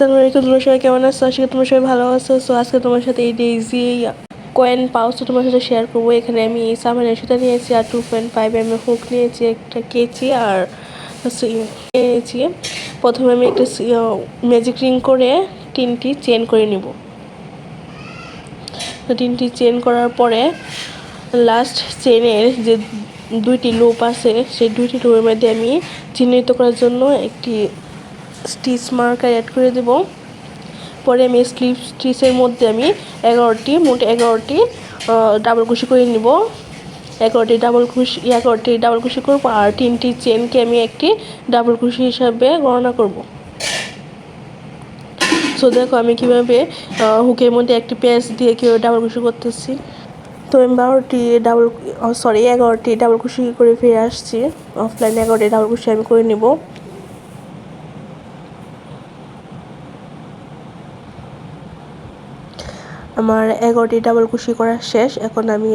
আসসালামু আলাইকুম, তোমরা সবাই কেমন আছো? আজকে তোমরা সবাই ভালো আছো। সো আজকে তোমার সাথে এই ডেইজি কয়েন পাউচ তোমার সাথে শেয়ার করবো। এখানে আমি সামানের সুতা নিয়েছি আর 2.5 mm হুক নিয়েছি, একটা কেচি আর নিয়েছি। প্রথমে আমি একটা ম্যাজিক রিং করে 3টি চেন করে নিব। তো 3টি চেন করার পরে লাস্ট চেনের যে 2টি লুপ আছে সেই 2টি লুপের মধ্যে আমি চিহ্নিত করার জন্য একটি স্টিচ মার্কার অ্যাড করে দেব। পরে আমি স্টিচের মধ্যে আমি 11টি ডাবল কুশি করে নিব। 11টি ডাবল কুশি করব আর 3টি চেনকে আমি একটি ডাবল কুশি হিসাবে গণনা করব। সো দেখো আমি কীভাবে হুকের মধ্যে একটি পেঁচ দিয়ে কীভাবে ডাবল কুশি করতেছি। তো আমি 11টি ডাবল কুশি করে ফিরে আসছি। অফলাইনে 11টি ডাবল কুশি আমি করে নিব। আমার 11টি ডাবল কুশি করা শেষ। এখন আমি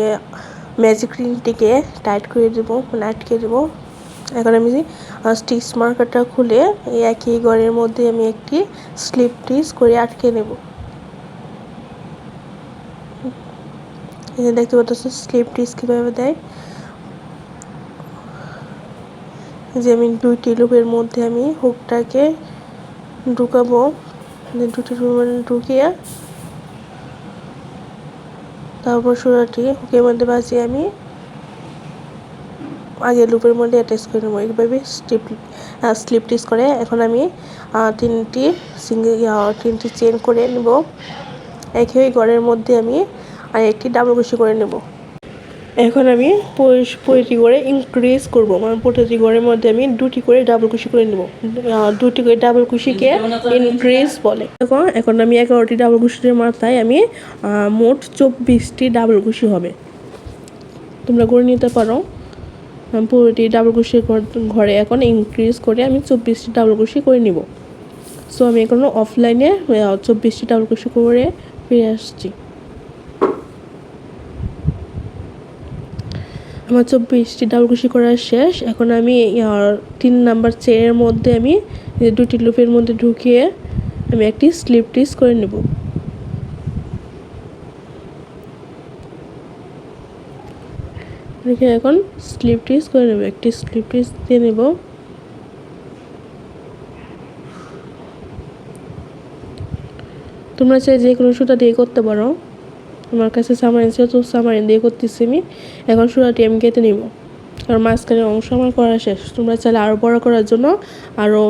ম্যাজিক রিংটিকে টাইট করে দেবো, আটকে দেবো। এখন আমি স্টিচ মার্কারটা খুলে এই একই ঘরের মধ্যে আমি একটি স্লিপ স্টিচ করে আটকে নেব। দেখতে পাচ্ছি স্লিপ স্টিচ কীভাবে দেয়। যে আমি 2টি লুপের মধ্যে আমি হুকটাকে ঢুকাবো, 2টি লুপের মধ্যে ঢুকিয়ে তারপর সুতাটি হুকের মধ্যে বাজিয়ে আমি আগে লুপের মধ্যে অ্যাটাচ করে নেবো। এইভাবে স্লিপ স্টিচ করে এখন আমি 3টি চেন করে নেব। একই ঘরের মধ্যে আমি আর একটি ডাবল কুশি করে নেব। এখন আমি প্রতিটি করে ইনক্রিজ করব, মানে প্রতিটি ঘরের মধ্যে আমি 2টি করে ডাবল কুশি করে নেব। 2টি করে ডাবল কুশিকে ইনক্রিজ বলে। এখন আমি 11টি ডাবল কুশির মাথায় আমি মোট 24টি ডাবল কুশি হবে। তোমরা করে নিতে পারো। পুরোটি ডাবল কুশি ঘরে এখন ইনক্রিজ করে আমি 24টি ডাবল কুশি করে নিব। সো আমি এখন অফলাইনে 24টি ডাবল কুশি করে ফিরে আসছি। আমার 24টি ডাবল কুশি করা শেষ। এখন আমি 3 নাম্বার চেনের মধ্যে আমি 2টি লুপের মধ্যে ঢুকিয়ে আমি একটি স্লিপ স্টিচ করে নেব। এখন স্লিপ স্টিচ করে নেব, একটি স্লিপ স্টিচ দিয়ে নেব। তোমরা চাই যে কোনো সুতা দিয়ে করতে পারো। আমার কাছে সামারিন ছিল, তো সামারিন দিয়ে করতেছি আমি। এখন সুতাটি আমি কেটে নিব, কারণ মাঝখানের অংশ আমার করা শেষ। তোমরা চাইলে আরও বড় করার জন্য আরও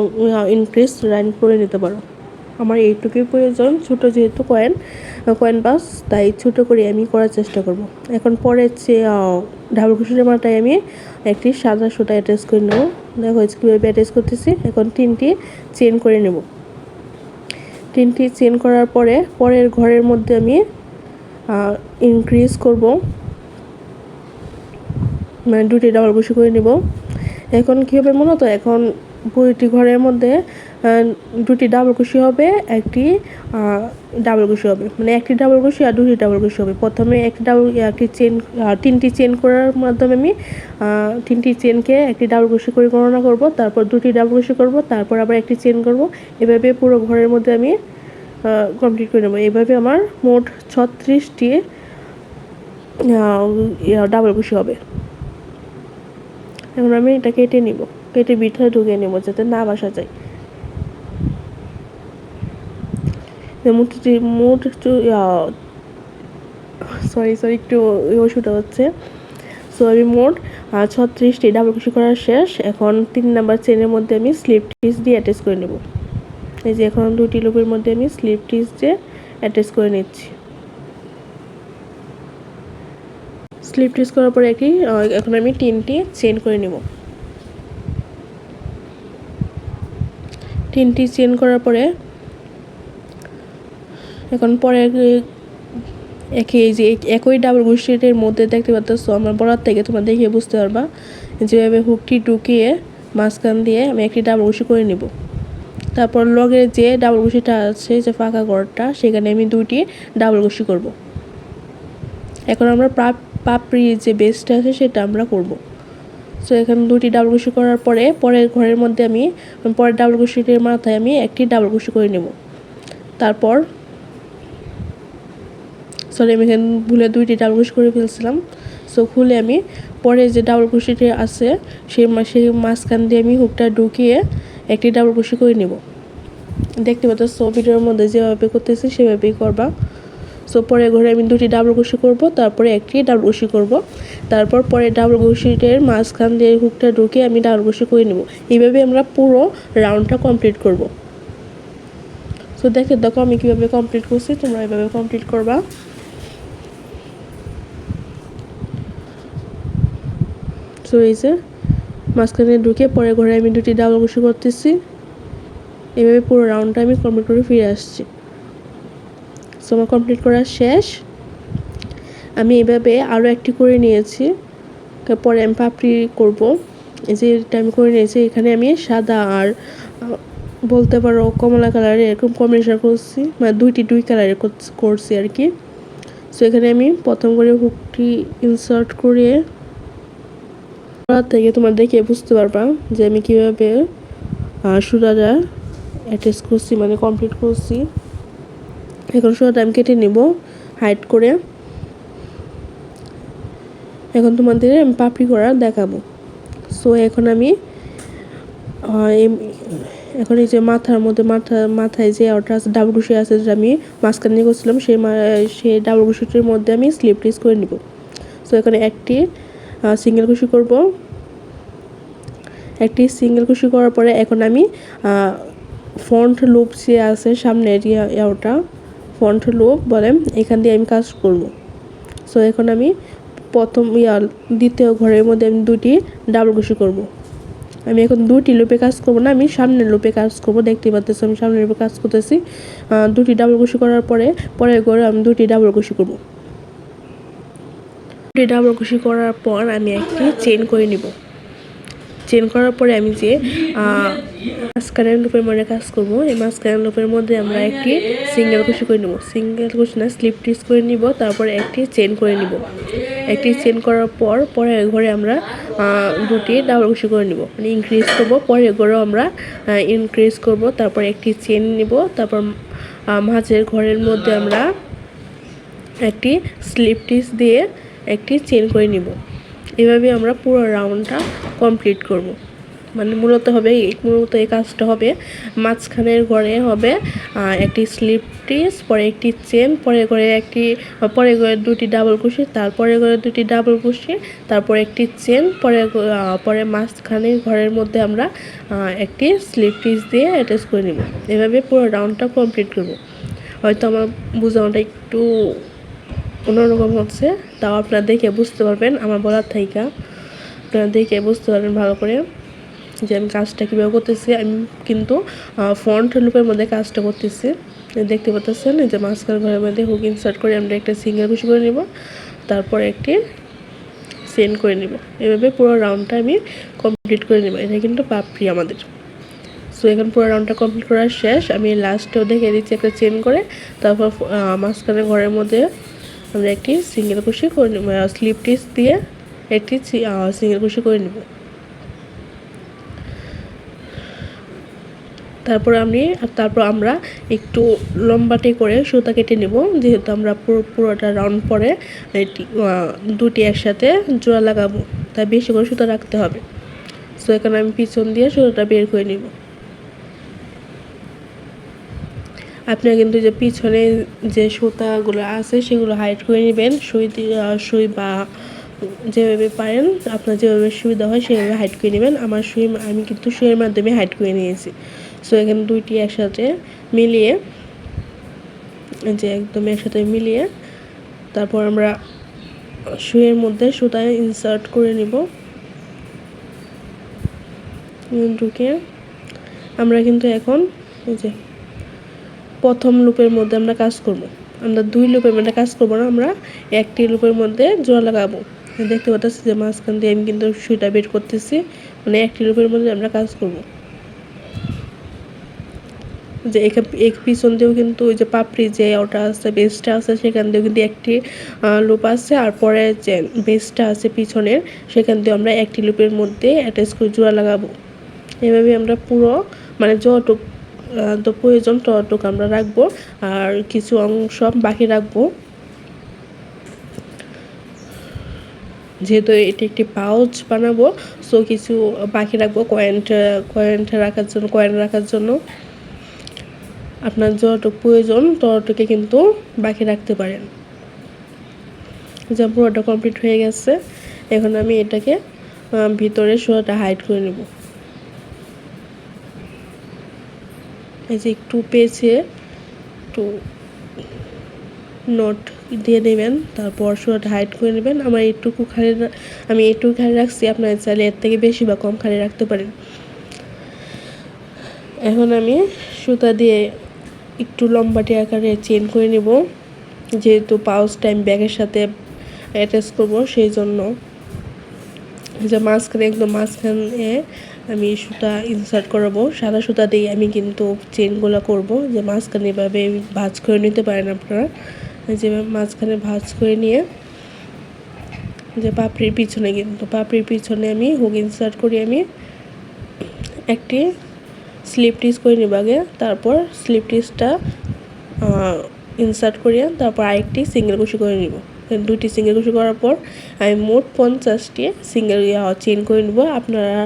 ইনক্রিজ লাইন করে নিতে পারো। আমার এইটুকুই প্রয়োজন, ছোটো যেহেতু কয়েন পাস, তাই ছোটো করে আমি করার চেষ্টা করব। এখন পরের ডাবল কুশির মাথায় আমি একটি সাদা সুতা অ্যাটাচ করে নেব। দেখো কীভাবে অ্যাটাচ করতেছি। এখন 3টি চেন করে নেব। 3টি চেন করার পরে পরের ঘরের মধ্যে আমি ইনক্রিজ করব, মানে 2টি ডাবল কুশি করে নেব। এখন কী হবে মূলত, এখন প্রতিটি ঘরের মধ্যে 2টি ডাবল কুশি হবে, একটি ডাবল কুশি হবে, মানে একটি ডাবল কুশি আর 2টি ডাবল কুশি হবে। প্রথমে একটি চেন 3টি চেন করার মাধ্যমে আমি 3টি চেনকে একটি ডাবল কুশি করে গণনা করব, তারপর 2টি ডাবল কুশি করব, তারপর আবার একটি চেন করব। এভাবে পুরো ঘরের মধ্যে আমি কমপ্লিট করে নেব। এভাবে আমার মোট 36টি ডাবল কুশি হবে। এখন আমি এটা কেটে নিব, কেটে ভিতরে ঢুকিয়ে নেব যাতে না বাসা যায়। একটু ওষুধ হচ্ছে। সো আমি মোট 36টি ডাবল কুশি করা শেষ। এখন 3 নাম্বার চেনের মধ্যে আমি স্লিপ স্টিচ দিয়ে অ্যাটাচ করে নেব। এই যে এখন 2টি লুপের মধ্যে আমি স্লিপ স্টিচ দিয়ে অ্যাটাচ করে নিচ্ছি। স্লিপ স্টিচ করার পরে এখন আমি 3টি চেন করে নেব। 3টি চেন করার পরে এখন পরে একই ডাবল কুশির মধ্যে দেখতে পাচ্ছ আমার বলার থেকে তোমরা দেখে বুঝতে পারবা, যেভাবে হুকটি ঢুকিয়ে মাঝখান দিয়ে আমি একটি ডাবল কুশি করে নেব। তারপর লগের যে ডাবল কুশিটা আছে, যে ফাঁকা ঘরটা, সেখানে আমি 2টি ডাবল কুশি করব। এখন আমরা পাপড়ি যে বেসটা আছে সেটা আমরা করব। সো এখানে 2টি ডাবল কুশি করার পরে পরের ঘরের মধ্যে আমি পরের ডাবল কুশিটির মাথায় আমি একটি ডাবল কুশি করে নেব। তারপর সরি আমি এখানে ভুলে 2টি ডাবল ক্রোশেট করে ফেলছিলাম। সো খুলে আমি পরে যে ডাবল ক্রোশেটে আছে সেই মাঝখান দিয়ে আমি হুকটা ঢুকিয়ে একটি ডাবল ক্রোশেট করে নেব। দেখতে পাচ্ছ ভিডিওর মধ্যে যেভাবে করতেছি সেভাবেই করবা। সো পরে ঘরে আমি 2টি ডাবল ক্রোশেট করব, তারপরে একটি ডাবল ক্রোশেট করব, তারপর পরে ডাবল ক্রোশেটের মাঝখান দিয়ে হুকটা ঢুকিয়ে আমি ডাবল ক্রোশেট করে নেব। এইভাবে আমরা পুরো রাউন্ডটা কমপ্লিট করব। সো দেখো আমি কীভাবে কমপ্লিট করছি, তোমরা এভাবে কমপ্লিট করবা। সো এই যে মাঝখানে ঢুকে পরে ঘরে আমি 2টি ডাবল ক্রোশেট করতেছি। এভাবে পুরো রাউন্ডটা আমি কমপ্লিট করে ফিরে আসছি। সো আমার কমপ্লিট করা শেষ। আমি এভাবে আরও একটি করে নিয়েছি, তারপরে আমি পাপড়ি করব। এই যে এটা আমি করে নিয়েছি, এখানে আমি সাদা আর বলতে পারো কমলা কালারের এরকম কম্বিনেশন করছি, মানে 2 কালারের করছি আর কি। সো এখানে আমি প্রথম করে হুকটি ইনসার্ট করে থেকে তোমার দেখে বুঝতে পারবা যে আমি কীভাবে সুতাটা অ্যাটাচ করছি, মানে কমপ্লিট করছি। এখন সুতাটা আমি কেটে নিব হাইড করে। এখন তোমাদের আমি পাপড়ি করা দেখাবো। সো এখন আমি এখন এই যে মাথায় যে ওটা ডাবল ক্রোশেট আছে যেটা আমি মাঝখানে নিয়ে করছিলাম সেই ডাবল ক্রোশেটের মধ্যে আমি স্লিপ স্টিচ করে নিব। সো এখানে একটি সিঙ্গেল ক্রোশেট করব। একটি সিঙ্গেল ক্রোশেট করার পরে এখন আমি ফ্রন্ট লুপ যে আছে সামনের ওটা ফ্রন্ট লুপ বলে, এখান দিয়ে আমি কাজ করব। সো এখন আমি প্রথম দ্বিতীয় ঘরের মধ্যে আমি 2টি ডাবল ক্রোশেট করব। আমি এখন 2টি লুপে কাজ করব না, আমি সামনের লুপে কাজ করব। দেখতে পাচ্ছ আমি সামনের লুপে কাজ করতেছি। 2টি ডাবল ক্রোশেট করার পরে ঘরে আমি 2টি ডাবল ক্রোশেট করব। 2টি ডাবল ক্রোশেট করার পর আমি একটি চেইন করে নিব। চেইন করার পরে আমি যে মাঝখানের লুপের মধ্যে কাজ করব, এই মাঝখানের লুপের মধ্যে আমরা একটি সিঙ্গেল ক্রোশেট করে নেব, সিঙ্গেল ক্রোশেট না স্লিপ স্টিচ করে নিব। তারপরে একটি চেইন করে নিব। একটি চেইন করার পর পরের ঘরে আমরা 2টি ডাবল ক্রোশেট করে নিব, মানে ইনক্রিজ করব। পরের ঘরেও আমরা ইনক্রিজ করব। তারপর একটি চেইন নিব। তারপর মাঝের ঘরের মধ্যে আমরা একটি স্লিপ স্টিচ দিয়ে একটি চেইন করে নিব। এভাবে আমরা পুরো রাউন্ডটা কমপ্লিট করব। মানে মূলত এই কাজটা হবে মাঝখানের ঘরে হবে একটি স্লিপ স্টিচ, পরে একটি চেন, পরে ঘরে 2টি ডাবল ক্রোশেট, তারপরে ঘরে 2টি ডাবল ক্রোশেট, তারপর একটি চেন, পরে মাঝখানের ঘরের মধ্যে আমরা একটি স্লিপ স্টিচ দিয়ে অ্যাটাচ করে নেব। এভাবে পুরো রাউন্ডটা কমপ্লিট করব। হয়তো আমার বোঝানোটা একটু অন্যরকম হচ্ছে, তাও আপনারা দেখে বুঝতে পারবেন, আমার বলার থেকে আপনারা দেখে বুঝতে পারবেন ভালো করে যে আমি কাজটা কীভাবে করতেছি। আমি কিন্তু ফ্রন্ট লুপের মধ্যে কাজটা করতেছি। দেখতে পাচ্ছেন যে মাঝখান ঘরের মধ্যে হুক ইনসার্ট করে আমরা একটা সিঙ্গেল ক্রোশেট করে নিব, তারপর একটি চেইন করে নিব। এভাবে পুরো রাউন্ডটা আমি কমপ্লিট করে নেব। এটা কিন্তু পাপড়ি আমাদের। সো এখন পুরো রাউন্ডটা কমপ্লিট করা শেষ। আমি লাস্টেও দেখে দিচ্ছি একটা চেইন করে, তারপর মাঝখানে ঘরের মধ্যে আমরা একটি সিঙ্গেল ক্রোশেট করে নেব, স্লিপ স্টিচ দিয়ে একটি সিঙ্গেল ক্রোশেট করে নেব। তারপর আমরা একটু লম্বাটে করে সুতা কেটে নেব, যেহেতু আমরা পুরোটা রাউন্ড পরে 2টি একসাথে জোড়া লাগাবো, তাই বেশি করে সুতা রাখতে হবে। সো এখানে আমি পিছন দিয়ে সুতাটা বের করে নিব। আপনারা কিন্তু যে পিছনে যে সুতাগুলো আছে সেগুলো হাইড করে নেবেন, সুই বা যেভাবে পারেন আপনার যেভাবে সুবিধা হয় সেভাবে হাইড করে নেবেন। আমি কিন্তু সুইয়ের মাধ্যমে হাইড করে নিয়েছি। সো এখানে 2টি একসাথে মিলিয়ে তারপর আমরা সুইয়ের মধ্যে সুতা ইনসার্ট করে নিব। ঢুকে আমরা কিন্তু এখন এই যে প্রথম লুপের মধ্যে আমরা কাজ করব। আমরা 2 লুপের মধ্যে কাজ করব না, আমরা একটি লুপের মধ্যে জোড়া লাগাবো। দেখতে পাচ্ছি যে মাঝখান দিয়ে আমি কিন্তু সুইটা বের করতেছি, মানে একটি লুপের মধ্যে আমরা কাজ করব। যে এক পিছন দিয়েও কিন্তু ওই যে পাপড়ি যে ওটা আছে বেসটা আছে সেখান দিয়েও কিন্তু একটি লুপ আছে, আর পরে যে বেসটা আছে পিছনের সেখান দিয়ে আমরা একটি লুপের মধ্যে অ্যাটাচ করে জোড়া লাগাবো। এভাবে আমরা পুরো মানে যতটুকু তো প্রয়োজন ততটুকু আমরা রাখবো, আর কিছু অংশ বাকি রাখবো। যেহেতু এটি একটি পাউচ বানাবো, সো কিছু বাকি রাখবো কয়েন রাখার জন্য। আপনার যতটুকু প্রয়োজন ততটুকু কিন্তু বাকি রাখতে পারেন। যা পুরোটা কমপ্লিট হয়ে গেছে, এখন আমি এটাকে ভিতরে সোয়াটা হাইড করে নেব। এই যে একটু পেঁচিয়ে একটু নোট দিয়ে নেবেন, তারপর সোয়াটা হাইড করে নেবেন। আমি এইটুকু খালি রাখছি, আপনারা চাইলে এর থেকে বেশি বা কম খালি রাখতে পারেন। এখন আমি সুতা দিয়ে একটু লম্বাটে আকারে চেন করে নেব, যেহেতু পাউচটা আমি ব্যাগের সাথে অ্যাটাচ করবো, সেই জন্য যে একদম মাঝখানে আমি সুতা ইনসার্ট করাবো। সাদা সুতা দিয়ে আমি কিন্তু চেনগুলো করব, যে মাঝখানে এভাবে ভাঁজ করে নিতে পারেন আপনারা। যে মাঝখানে ভাঁজ করে নিয়ে যে পাপড়ির পিছনে আমি হুক ইনসার্ট করি, আমি একটি স্লিপ টিচ করে নিব আগে, তারপর স্লিপ টিচটা ইনসার্ট করিয়ে তারপর আরেকটি সিঙ্গেল কুশি করে নিব। দুইটি সিঙ্গেল কুশি করার পর আমি মোট 50টি সিঙ্গেল চেইন করে নেব। আপনারা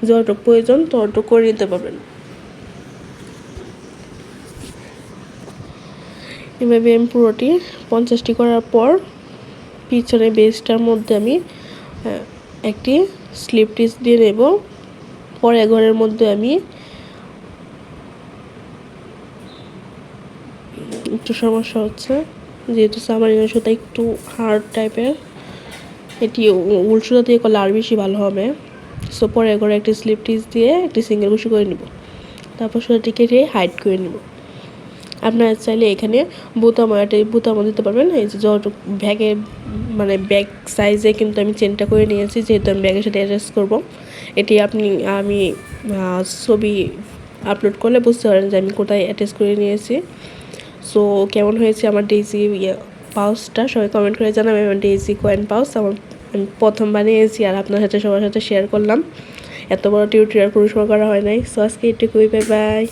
যতটুকু প্রয়োজন ততটুকু করে নিতে পারবেন। এভাবে আমি পুরোটি 50টি করার পর পিছনে বেসটার মধ্যে আমি একটি স্লিপ টিচ দিয়ে নেব। পরে ঘরের মধ্যে আমি একটু সমস্যা হচ্ছে, যেহেতু সামারিনা সুতা একটু হার্ড টাইপের, এটি উল সুতা দিয়ে করলে আর বেশি ভালো হবে। সো পরে ঘরে একটি স্লিপ টিচ দিয়ে একটি সিঙ্গেল কুশি করে নিব, তারপর সুতাটি কেটে হাইড করে নিব। আপনারা চাইলে এখানে বুতামও দিতে পারবেন। এই যে যতটুকু ব্যাগ সাইজে কিন্তু আমি চেনটা করে নিয়েছি, যেহেতু আমি ব্যাগের সাথে অ্যাটাচ করব। এটি আমি ছবি আপলোড করলে বুঝতে পারেন যে আমি কোথায় অ্যাটাচ করে নিয়েছি। সো কেমন হয়েছে আমার ডেইজি পাউচটা সবাই কমেন্ট করে জানাবেন। আমার ডেইজি কয়েন পাউচ আমি প্রথম বানিয়েছি, আর আপনার সাথে সবার সাথে শেয়ার করলাম। এত বড় টিউটোরিয়াল কোনো সময় করা হয় নাই। সো আজকে এটুকুই, বাই বাই।